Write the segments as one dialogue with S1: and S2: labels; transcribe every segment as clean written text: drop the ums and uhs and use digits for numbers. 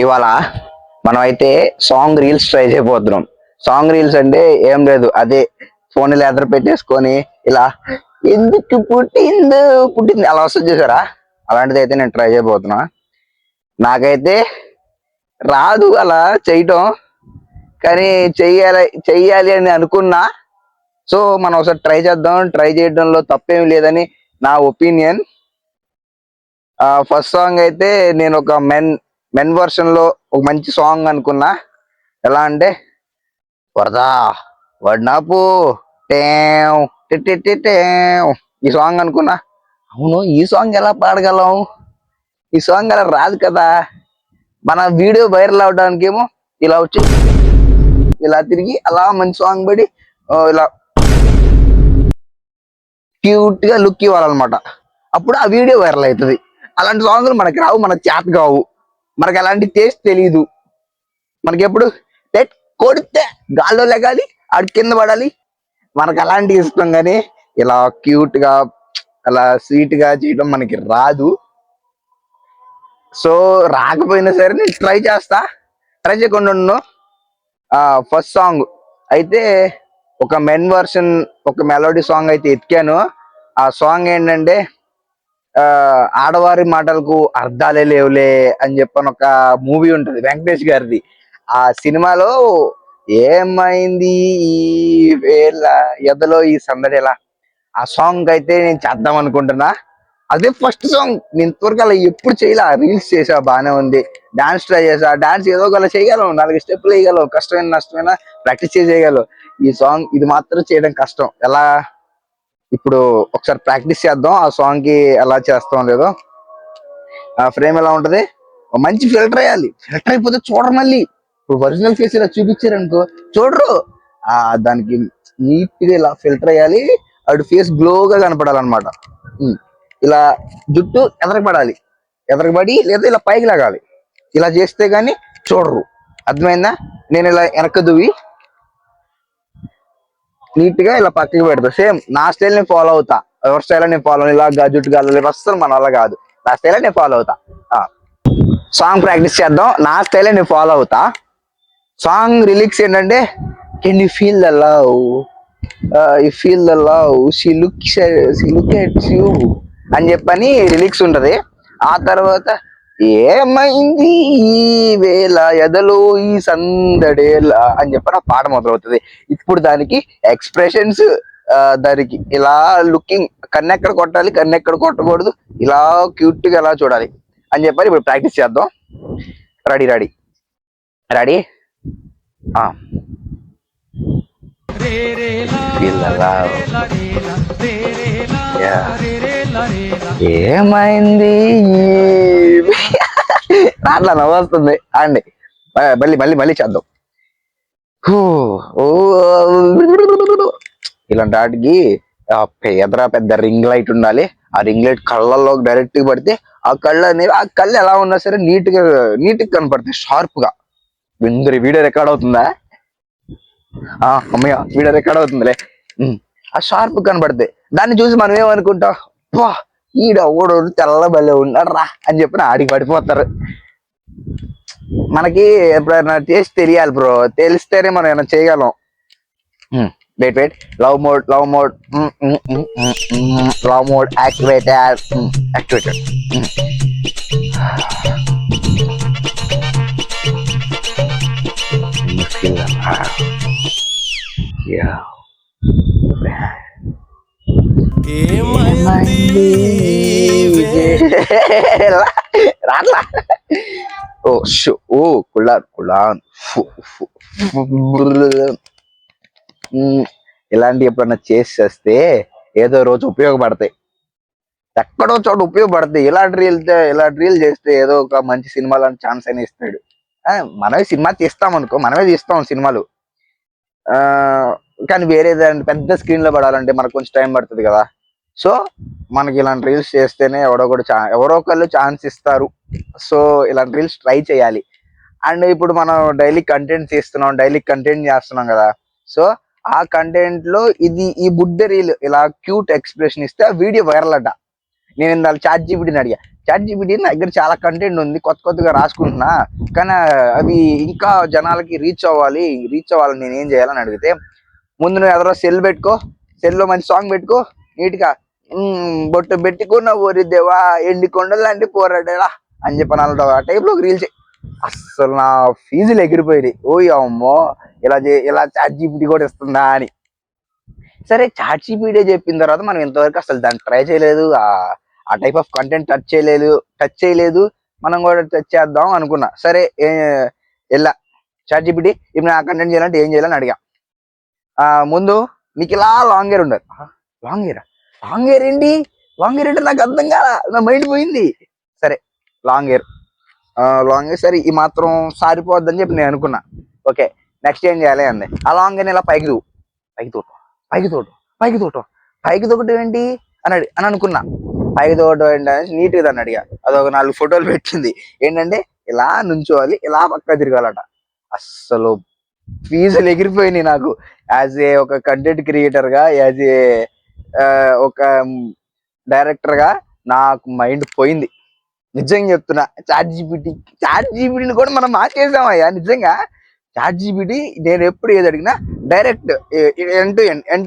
S1: ఇవాళ మనం అయితే సాంగ్ రీల్స్ ట్రై చేయబోతున్నాం. సాంగ్ రీల్స్ అంటే ఏం లేదు, అదే ఫోన్ ఎదురు పెట్టేసుకొని ఇలా ఎందుకు పుట్టింది అలా వస్తుంది చూసారా, అలాంటిది అయితే నేను ట్రై చేయబోతున్నా. నాకైతే రాదు అలా చేయటం, కానీ చెయ్యాలి అని అనుకున్నా. సో మనం ఒకసారి ట్రై చేద్దాం. ట్రై చేయడంలో తప్పేమి లేదని నా ఒపీనియన్. ఫస్ట్ సాంగ్ అయితే నేను ఒక మెన్ వర్షన్ లో ఒక మంచి సాంగ్ అనుకున్నా. ఎలా అంటే వరదా వడ్నాపు టేవ్ టేవ్ ఈ సాంగ్ అనుకున్నా. అవును, ఈ సాంగ్ ఎలా పాడగలం, ఈ సాంగ్ అలా రాదు కదా. మన వీడియో వైరల్ అవడానికి ఏమో ఇలా వచ్చి ఇలా తిరిగి అలా మంచి సాంగ్ పడి ఇలా క్యూట్ గా లుక్ ఇవ్వాలన్నమాట. అప్పుడు ఆ వీడియో వైరల్ అవుతుంది. అలాంటి సాంగ్లు మనకి రావు, మనకు చేత కావు, మనకి అలాంటి టేస్ట్ తెలీదు. మనకి ఎప్పుడు కొడితే గాల్లో లెగాలి, ఆడి కింద పడాలి, మనకు అలాంటి ఇష్టం. కానీ ఇలా క్యూట్ గా అలా స్వీట్ గా చేయడం మనకి రాదు. సో రాకపోయినా సరే నేను ట్రై చేస్తా, ట్రై చేయకుండా. ఫస్ట్ సాంగ్ అయితే ఒక మెన్ వర్షన్, ఒక మెలోడీ సాంగ్ అయితే ఎతికాను. ఆ సాంగ్ ఏంటంటే ఆడవారి మాటలకు అర్థాలే లేవులే అని చెప్పని ఒక మూవీ ఉంటది వెంకటేష్ గారిది. ఆ సినిమాలో ఏమైంది ఈ వేళ ఎదలో ఈ సందడిలా, ఆ సాంగ్ అయితే నేను చేద్దాం అనుకుంటున్నా. అదే ఫస్ట్ సాంగ్. నేను ఇంతవరకు అలా ఎప్పుడు చేయలే. రీల్స్ చేసా, బాగానే ఉంది. డాన్స్ ట్రై చేసా, డాన్స్ ఏదో ఒకలా చేయగలం, 4 స్టెప్పులు వేయగలం, కష్టమైన నష్టమైనా ప్రాక్టీస్ చేయగలం. ఈ సాంగ్ ఇది మాత్రం చేయడం కష్టం. ఎలా ఇప్పుడు ఒకసారి ప్రాక్టీస్ చేద్దాం, ఆ సాంగ్ కి ఎలా చేస్తాం లేదో. ఆ ఫ్రేమ్ ఎలా ఉంటది, మంచి ఫిల్టర్ వేయాలి. ఫిల్టర్ అయిపోతే చూడరు. మళ్ళీ ఇప్పుడు ఒరిజినల్ ఫేస్ ఇలా చూపించారనుకో చూడరు. దానికి నీట్ గా ఇలా ఫిల్టర్ వేయాలి. అటు ఫేస్ గ్లోగా కనపడాలన్నమాట. ఇలా జుట్టు ఎదరపడాలి, ఎదరపడి లేదా ఇలా పైకి లాగాలి. ఇలా చేస్తే గానీ చూడరు. అర్థమైందా? నేను ఇలా వెనక దువ్వి నీట్ గా ఇలా పక్కకి పెడతా. సేమ్ నా స్టైల్ నేను ఫాలో అవుతా. ఎవరి స్టైల్ నేను ఫాలో, ఇలా జుట్టు గాలి అస్సలు మన వల్ల కాదు. నా స్టైల్ నేను ఫాలో అవుతా. సాంగ్ ప్రాక్టీస్ చేద్దాం, నా స్టైల్ నేను ఫాలో అవుతా. సాంగ్ లిరిక్స్ ఏంటంటే can you feel the love, you feel the love, she look at you అని చెప్పని లిరిక్స్ ఉంటది. ఆ తర్వాత ఏమైంది ఈ వేళ ఎదలో ఈ సందడేలా అని చెప్పి నా పాట మొదలవుతుంది. ఇప్పుడు దానికి ఎక్స్ప్రెషన్స్, దానికి ఇలా లుకింగ్, కన్నెక్కడ కొట్టాలి, కన్నెక్కడ కొట్టకూడదు, ఇలా క్యూట్ గా ఎలా చూడాలి అని చెప్పని ఇప్పుడు ప్రాక్టీస్ చేద్దాం. Ready ready ready. ఏమైంది అట్లా నవ్వొస్తుంది అండి. మళ్ళీ మళ్ళీ మళ్ళీ చేద్దాం. ఇలాంటి వాటికి ఎదరా పెద్ద రింగ్ లైట్ ఉండాలి. ఆ రింగ్ లైట్ కళ్ళల్లో డైరెక్ట్ గా పడితే ఆ కళ్ళు ఎలా ఉన్నా సరే నీట్ గా కనపడతాయి, షార్ప్ గా. వీడియో రికార్డ్ అవుతుందా? అమ్మయ్య, వీడియో రికార్డ్ అవుతుందిలే. ఆ షార్ప్ కనబడితే దాన్ని చూసి మనం ఏమనుకుంటాం, వా ఈడ ఓడు తెల్ల బలే ఉన్నాడు రా అని చెప్పిన ఆడికి పడిపోతారు. మనకి ఎప్పుడైనా టేస్ట్ తెలియాలి బ్రో, తెలిస్తేనే మనం ఏమైనా చేయగలం. Wait wait, love mode activated. రాట్లా. ఇలాంటి ఎప్పుడన్నా చేస్తే ఏదో రోజు ఉపయోగపడతాయి, ఎక్కడో చోట ఉపయోగపడతాయి. ఇలాంటి రీల్ చేస్తే ఏదో ఒక మంచి సినిమాలో ఛాన్స్ అయినా ఇస్తాడు. మనమే సినిమా తీస్తాం అనుకో, మనమే తీస్తాం సినిమాలు. కానీ వేరే దాని పెద్ద స్క్రీన్ లో పడాలంటే మనకు కొంచెం టైం పడుతుంది కదా. సో మనకి ఇలాంటి రీల్స్ చేస్తేనే ఎవరో ఒకళ్ళు ఛాన్స్ ఇస్తారు. సో ఇలాంటి రీల్స్ ట్రై చేయాలి. అండ్ ఇప్పుడు మనం డైలీ కంటెంట్ చేస్తున్నాం కదా. సో ఆ కంటెంట్ లో ఈ బుడ్డ రీల్ ఇలా క్యూట్ ఎక్స్ప్రెషన్ ఇస్తే ఆ వీడియో వైరల్ అట. నేను ఇందాక ChatGPTని అడిగా, చాట్ జీపీటీ నా దగ్గర చాలా కంటెంట్ ఉంది, కొత్త కొత్తగా రాసుకుంటున్నా, కానీ అవి ఇంకా జనాలకి రీచ్ అవ్వాలని నేను ఏం చేయాలని అడిగితే, ముందు నువ్వు ఎదరో సెల్ పెట్టుకో, సెల్లో మంచి సాంగ్ పెట్టుకో, నీట్గా బొట్టు పెట్టుకున్న ఊరి దేవా ఎండి కొండలు లాంటి పోరాడేలా అని చెప్పి అలా ఆ టైప్లో రీల్స్. అస్సలు నా ఫీజులు ఎగిరిపోయింది. ఓయ్ అమ్మో, ఇలా చాట్ జీపీటీ కూడా ఇస్తుందా అని. సరే, చాట్ జీపీటీ చెప్పిన తర్వాత మనం ఇంతవరకు అసలు దాన్ని ట్రై చేయలేదు, ఆ టైప్ ఆఫ్ కంటెంట్ టచ్ చేయలేదు. మనం కూడా టచ్ చేద్దాం అనుకున్నా. సరే, ఎలా చాట్ జీపీటీ ఇప్పుడు నా కంటెంట్ చేయాలంటే ఏం చేయాలని అడిగా. ముందు నీకు ఇలా లాంగ్ హెయిర్ ఉండదు. లాంగ్ హెయిర్ ఏంటి? లాంగ్ హెయిర్ అంటే నాకు అర్థం కాల, నా మైండ్ పోయింది. సరే, లాంగ్ హెయిర్ సరే ఈ మాత్రం సారిపోద్దని చెప్పి నేను అనుకున్నా. ఓకే, నెక్స్ట్ ఏం చేయాలి అంది. ఆ లాంగ్ హెయిర్ ఇలా పైకి తోటం ఏంటి అని అనుకున్నా. పైకి తోటం ఏంటనేసి నీట్గా దాన్ని అడిగా. అదొక 4 ఫోటోలు పెట్టింది. ఏంటంటే ఇలా నుంచోవాలి, ఇలా పక్క తిరగాలట. అస్సలు ఫీజులు ఎగిరిపోయినాయి నాకు. యాజ్ ఏ ఒక కంటెంట్ క్రియేటర్ గా, యాజ్ ఏ ఒక డైరెక్టర్ గా నాకు మైండ్ పోయింది. నిజంగా చెప్తున్నా. చాట్ జీపీటీని కూడా మనం మార్చేసామయ్యా నిజంగా. చాట్ జీపీటీ నేను ఎప్పుడు ఏది అడిగినా డైరెక్ట్ ఎండ్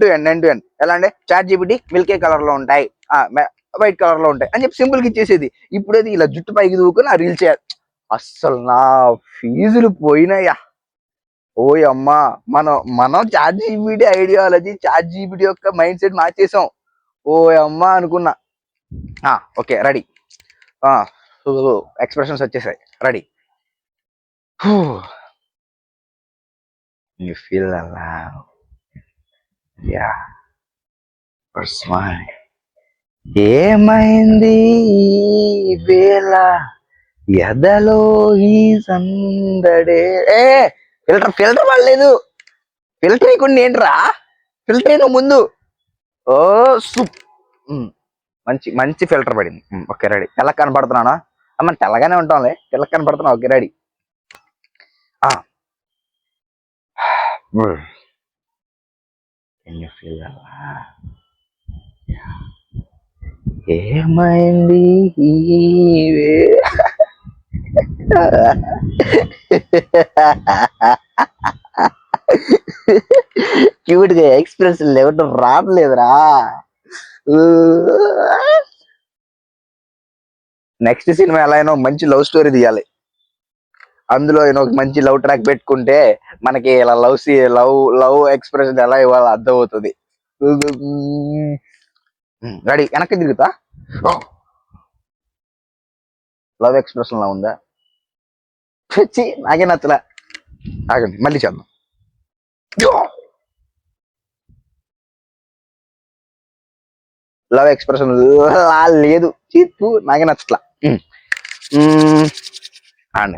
S1: టు ఎండ్ ఎలా అంటే, చాట్ జీపీటీ మిల్కే కలర్ లో ఉంటాయి, వైట్ కలర్ లో ఉంటాయి అని చెప్పి సింపుల్ గా ఇచ్చేసేది. ఇప్పుడు అది ఇలా జుట్టు పైకి దూకుని ఆ రీల్ చేయాలి. అస్సలు నా ఫీజులు పోయినాయా. ఓయ్ అమ్మా, మనం ChatGPT ideology, ChatGPT యొక్క మైండ్ సెట్ మార్చేసాం. ఓయ్ అమ్మా అనుకున్నా. Okay, ready. ఎక్స్ప్రెషన్స్ వచ్చేసాయి, ready. You feel alive. Yeah. Or smile. ఏమైంది ఈ వేళ ఎదలో ఈ సందడే. ఫిల్టర్ పడలేదు. ఫిల్టర్ కొన్ని ఏంట్రా, ఫిల్టర్ ముందు. ఓ సూప్, మంచి మంచి ఫిల్టర్ పడింది. Okay, ready. తెల్లగా కనపడుతున్నానా? మనం తెల్లగానే ఉంటాంలే. తెల్లగా కనపడుతున్నా. Okay, ready. Can you feel that? ఏమైంది క్యూట్ గా ఎక్స్ప్రెషన్ లేవటం రావట్లేదురా. నెక్స్ట్ సినిమా ఎలా అయినా మంచి లవ్ స్టోరీ తీయాలి. అందులో ఒక మంచి లవ్ ట్రాక్ పెట్టుకుంటే మనకి ఇలా లవ్ ఎక్స్ప్రెషన్ ఎలా ఇవ్వాలో అర్థం అవుతుంది. రెడీ, వెనక్కి తిరుగుతా. లవ్ ఎక్స్ప్రెషన్ లా ఉందా? వచ్చి నాకే నచ్చలే. ఆగండి, మళ్ళీ చేద్దాం. లవ్ ఎక్స్ప్రెషన్ లేదు, చీపు, నాకే నచ్చట్లా. అండి,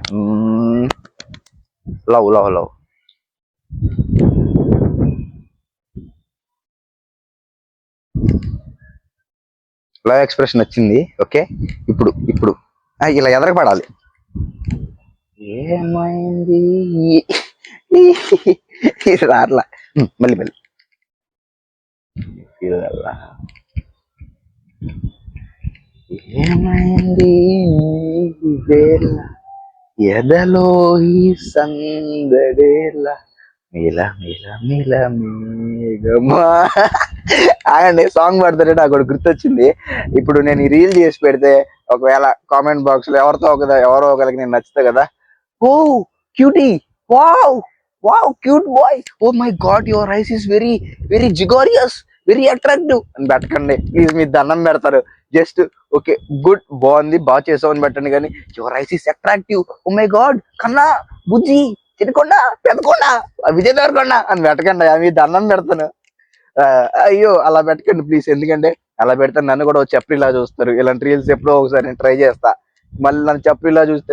S1: లవ్ ఎక్స్ప్రెషన్ వచ్చింది. ఓకే, ఇప్పుడు ఇలా ఎదరపడాలి. ఏమైంది రాట్లా. మళ్ళీ ఏమైంది వేళ ఎదలో ఈ సందడేలా మిల మేఘమా. ఆగండి, సాంగ్ పాడతారే నాకు ఒకటి గుర్తొచ్చింది. ఇప్పుడు నేను ఈ రీల్ చేసి పెడితే ఒకవేళ కామెంట్ బాక్స్ లో ఎవరో ఒకరికి నేను నచ్చుతా కదా. Oh cutie, wow cute boy, oh my god your eyes is very very gorgeous, very attractive అని పెట్టకండి ప్లీజ్. మీ దండం పెడతారు. జస్ట్ ఓకే, గుడ్, బాగుంది, బాగా చేసావు అని పెట్టండి. కానీ your eyes is attractive, oh my God, కన్నా, బుజ్జి, చిన్నకొండ, పెద్దకొండ, విజయ్ దేవరకొండ అని పెట్టకండి. మీ దండం పెడతాను. అయ్యో, అలా పెట్టకండి ప్లీజ్. ఎందుకంటే అలా పెడితే నన్ను కూడా చప్రిలా చూస్తారు. ఇలాంటి రీల్స్ ఎప్పుడో ఒకసారి నేను ట్రై చేస్తా. మళ్ళీ నన్ను చప్రిలా చూస్తే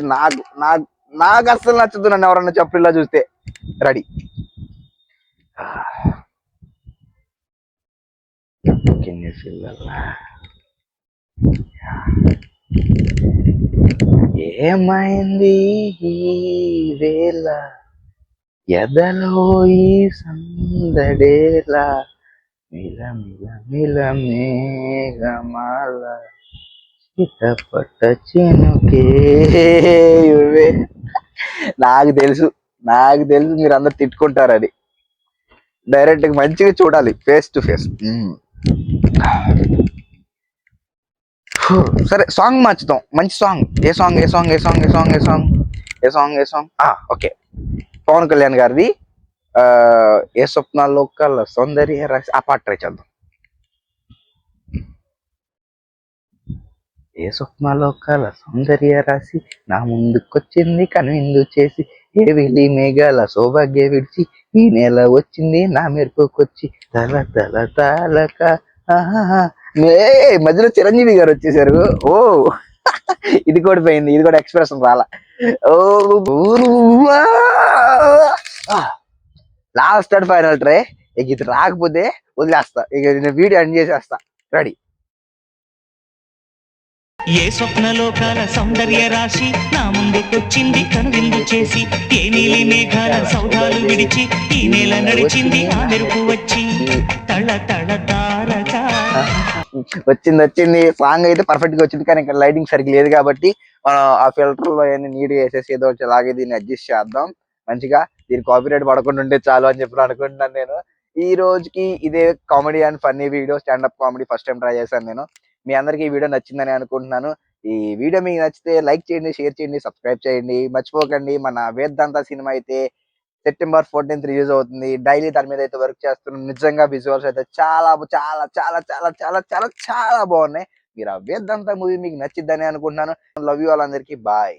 S1: నాకు అస్సలు నచ్చదు. నన్ను ఎవరన్నా చప్రిలా చూస్తే. రెడీ. ఏమైంది ఈ వేళ ఎదలో ఈ సందడేలా మిల మేఘమాల చినుకే ఇవే. నాకు తెలుసు మీరు అందరు తిట్టుకుంటారని. డైరెక్ట్ మంచిగా చూడాలి, ఫేస్ టు ఫేస్. సరే, సాంగ్ మార్చుదాం. మంచి సాంగ్. ఏ సాంగ్? ఓకే, పవన్ కళ్యాణ్ గారిది. ఆ ఏ స్వప్నాల్లో కల సౌందర్య రాశి, ఆ పాట ట్రై చేద్దాం. ఏ స్వప్నాల్లో కల సౌందర్య రాశి నా ముందుకొచ్చింది కనువిందు చేసి, ఏ వెలి మేఘాల సౌభాగ్య విడిచి, ఈ నెల వచ్చింది నా మెరుపుకొచ్చి, తల తల తాలక. ఆహాహా. మధ్యలో చిరంజీవి గారు వచ్చేసారు. ఓ ఇది కూడా పోయింది, ఇది కూడా ఎక్స్ప్రెషన్ రాలా. ఓ లాస్ట్ అండ్ ఫైనల్ ట్రై. ఇక ఇది రాకపోతే వదిలేస్తా, ఇక నేను వీడియో ఎండ్ చేసేస్తా. రెడీ.
S2: ఏ స్వప్నలోకాల సౌందర్య రాశి నా ముందుకొచ్చింది కనువిందు చేసి, ఏ నీలి మేఘాల సౌధాలు విడిచి, ఈ నేల నడిచింది ఆ మెరుపు వచ్చి, తళ తళ తారక.
S1: వచ్చింది సాంగ్ అయితే పర్ఫెక్ట్ గా వచ్చింది, కానీ ఇక్కడ లైటింగ్ సరిగ్గా లేదు కాబట్టి మనం ఆ ఫిల్టర్ లో అన్ని నీట్ గా వేసేసి ఏదో ఒకటి అలాగే దీన్ని అడ్జస్ట్ చేద్దాం మంచిగా. దీని కాపీరైట్ పడకుండా ఉంటే చాలు అని చెప్పి అనుకుంటున్నాను నేను. ఈ రోజుకి ఇదే comedy and funny video, standup comedy first time try చేశాను నేను. మీ అందరికీ ఈ వీడియో నచ్చిందని అనుకుంటున్నాను. ఈ వీడియో మీకు నచ్చితే లైక్ చేయండి, షేర్ చేయండి, సబ్స్క్రైబ్ చేయండి. మర్చిపోకండి, మన వేదాంత సినిమా అయితే సెప్టెంబర్ 14th రిలీజ్ అవుతుంది. డైలీ దాని మీద అయితే వర్క్ చేస్తున్నాం. నిజంగా విజువల్స్ అయితే చాలా చాలా చాలా చాలా చాలా చాలా చాలా బాగున్నాయి. మీరు ఆ వేదాంత మూవీ మీకు నచ్చిద్దని అనుకుంటున్నాను. లవ్ యూ ఆల్, అందరికీ బాయ్.